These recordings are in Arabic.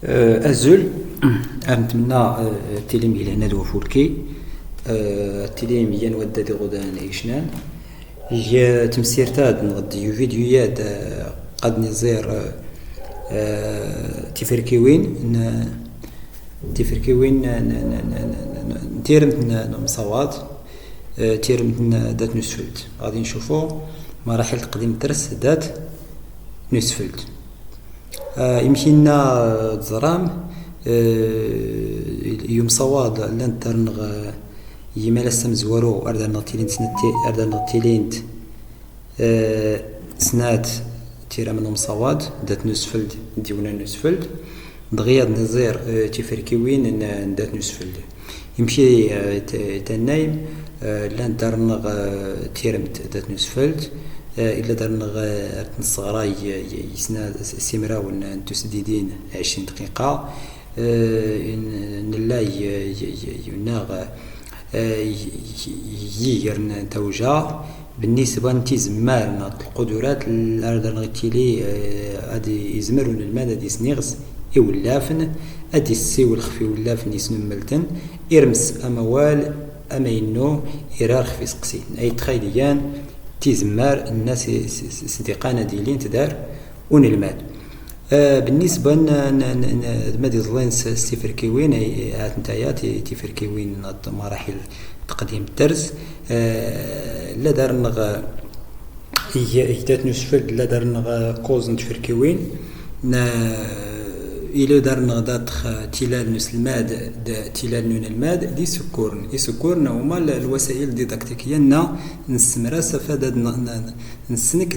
أزول نتمنى تيليم إلى ندوة فولكي تيليم ين ودادي غدان عيشنان هي تمسيرتاد نغدي فيديوهات قد نزير تفركيوين تيرمت مصوات تيرمت دات نسفلت غادي نشوفو مراحل تقديم الدرس دات نسفلت يمكننا تزرام يوم صواد لان ترنغ يمال السمزورو أردنا تيلينت سنات تيرا منهم صواد دات نسفلد ديونا نسفلد دغيا نزير تفركيوين دات نسفلد يمشي تنايم لان ترنغ تيرمت دات نسفلد إلا درنا الصغراء يسنا سمراون تسديدين 20 دقيقة نلا يناغ ييرن توجا بالنسبة لتزمار القدرات الأردن تيلي أدي يزمرون المال أدي سنيغس يولافن أدي السي والخفي ولافن يسنم ملتن إرمس أموال أمينو إرار خفي سقسين أي تخيليان تيزمار الناس صديقانا ديلين تدار ونلماد بالنسبة مادي زلين تيفركيوين هات نتايا تيفركيوين مراحل تقديم الدرس لا دارنغ هيتات نسفل لا دارنغ كوزن تفركيوين إلى دارنا داتخ تلال نسلماد تلال نون الماد دي سكورن هما الوسائل ديداكتيكية نستمرس فداد نسنك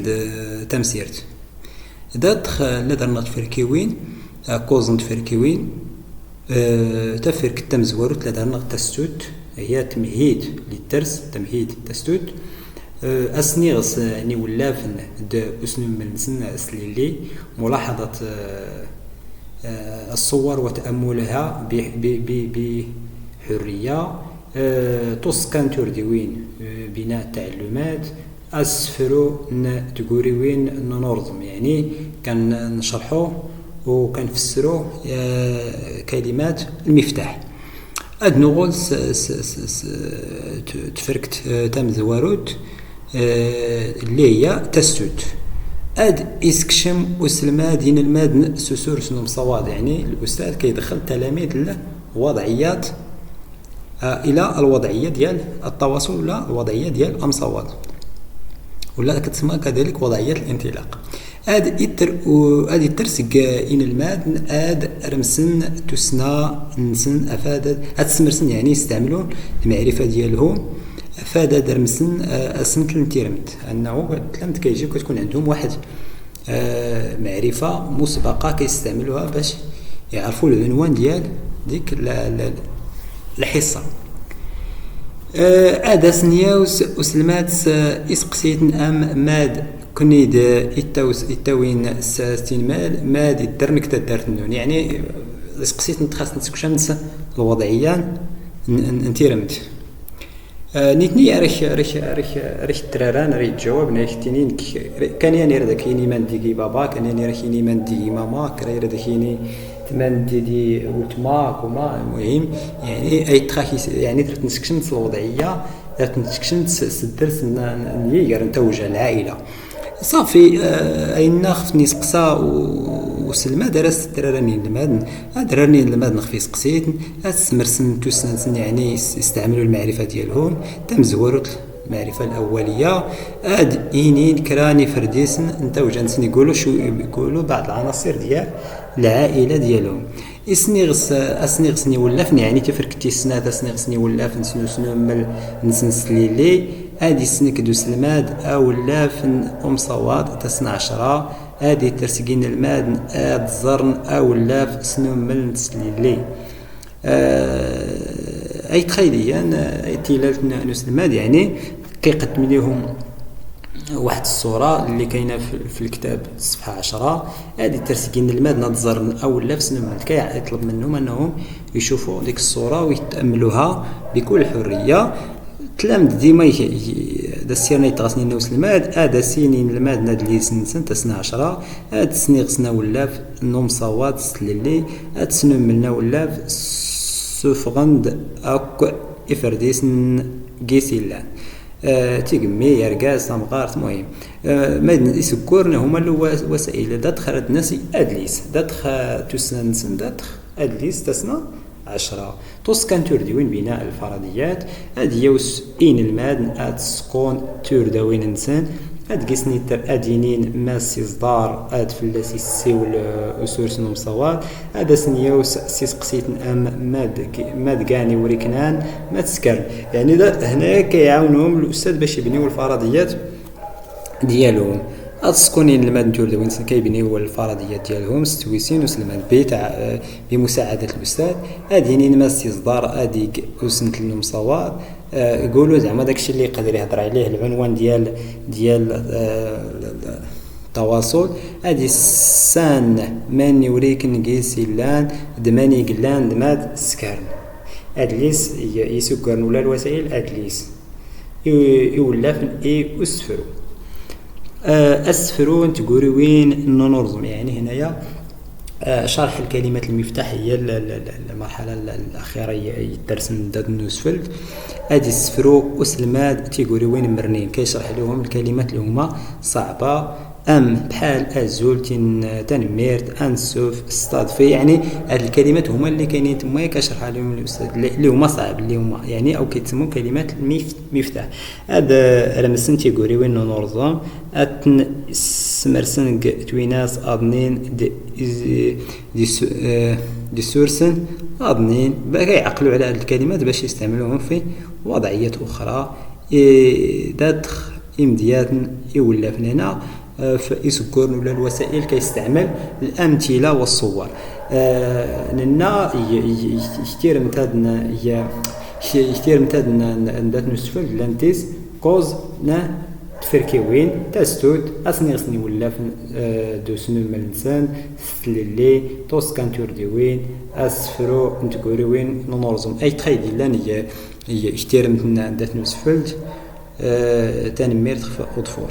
تمسيرت داتخ لا دارنا تفركيوين كوزن تفركيوين تفرك التمزورت لا دارنا تستوت هي تمهيد للدرس تمهيد تستوت أسنيغس يعني ولافن أسنم من سن أسليلي ملاحظة الصور وتأملها بحرية تسكن تردوين بناء تعلمات أسفرو تقوريوين ننظم يعني كان نشرحو وكان فسرو كلمات المفتاح أد نغول تفركت تمزواروت اللي هي تسود أد إسكشم وسلماد دين الماد سسور سنوم صواد يعني الأستاذ كيدخل تلاميذ الوضعيات إلى الوضعية ديال التواصل ولا الوضعية ديال أمصواد ولا كتسمى كذلك وضعية الانطلاق أد الترسق إن الماد أد رمسن تسنى نسن أفاد أتسمرسن يعني يستعملون المعرفة ديالهم فادا درمسن اسمت الانتيرمت انه تلمت كيجيو كتكون عندهم واحد معرفه مسبقه كيستعملوها باش يعرفوا العنوان ديال ديك الحصه ادسنيا وسلمات اسقسيت ام ماد كنيد التوين ساستين ماد الدرنك تدارتنون يعني اسقسيت نتخاص نتكشمس الوضعيان انتيرمت نيتني ريح تراران ريح جواب نيختينين كان يعني ردكيني من ديجي بابا كان يعني ركيني من ديجي ماما كان ردكيني من ديدي وتما كوما المهم يعني أي تخاكي يعني درت نسكشن الوضعية درت نسكشن الدرس نيجر نتوجه العائلة صافي أين ناخذ نسقسا وسلمى درست درارني الماد نخفي سقسيت استمرسن توسنسن يعني يستعملوا المعرفه ديالهم تمزوروا المعرفه الاوليه اد اينين كراني فرديسن انت وجنسن يقولوا بعض العناصر ديال العائله ديالهم اسنيغسني ولافني يعني تفركتي السنات اسنيغسني ولافن سنو مل نسنسليلي ادي سنكدو سلماد او لافن صواد تسنع 10 ادي ترسقين الماد اد زرن او لاف سنو مل نسليلي اي تخيليا اي تيلات نسلماد يعني كيقدم ليهم واحد الصورة اللي كاينه في الكتاب صفحة 10 هذه ترسقين الماد نظر او لفس نمل كيطلب منهم انهم يشوفوا ديك الصورة ويتأملوها بكل حرية تلامد ديما دا السيرني تغسني نوس الماد هذا سينين الماد ناد لي سنسن تسنى 10 هاد سني غسنا ولاف نوم صوات ستللي هاد سنو ملنا ولاف سوفغند اك افرديسن قيسيلان تيقمي يرقاز تمغارت مهم مادن يسكورن هما الوسائل دادخل الناس ادليس دادخل تسنسن دادخل ادليس تسنى 10 توس كان تردوين بناء الفرضيات هاد يوس إين المادن هاد سكون تردوين إنسان هاد قسني تر أدينين ماس إصدار هاد فلاسي السيول أسورس نمصوات هاد سنيوس سيس قسيتن أم ماد قاني وريكنان ما تسكر يعني دا هنا كيعاونهم الأستاذ باش يبنيو الفرضيات ديالهم هاد السكونين الماد تردوين كيبنيو الفرضيات ديالهم ستويسين وسلمان بيتاع بمساعدة الأستاذ أدينين ماس إصدار هاديك أسنة النمصوات يقولوا زعما داكشي اللي يقدر يهضر عليه العنوان ديال التواصل هادي سان من يوريك نقيس لان دماني قلان دمات سكارن ادليس يسكرن ولا الوسائل ادليس يولافن اسفرو اسفرو نتقولي وين ننظم يعني هنايا شرح الكلمات المفتاحية المرحلة الأخيرة يدرس من داد نوسفلد هادي السفرو أسلمات تيقولي وين مرنين كيشرح لهم الكلمات اللي هما صعبة أم بحال أزول تنميرت أنسوف استضفي يعني هاد الكلمات هما اللي كاينين تما كيشرحها لهم الأستاذ اللي هما صعب اللي هما يعني أو كيتسموا كلمات المفتاح هذا رمسن تيقولي وين نورزام أتن سمرسن تويناس أضنين دي سورسن أضنين بقى يعقلوا على هاد الكلمات باش يستعملوهم في وضعيات أخرى دادخ إمديات يولف هنا فيسكرن ولا الوسائل كيستعمل الأمثلة والصور لأن يشتير متادنا ندات نسفل لانتيس كوز نا تفركيوين تستود أسني ولا دو سنو ملنسان ستللي توس كان تردوين أسفرو نتقولوين ننظم أي تخيل لان يشتير متنا ندات نسفل تاني مير تخفى أطفور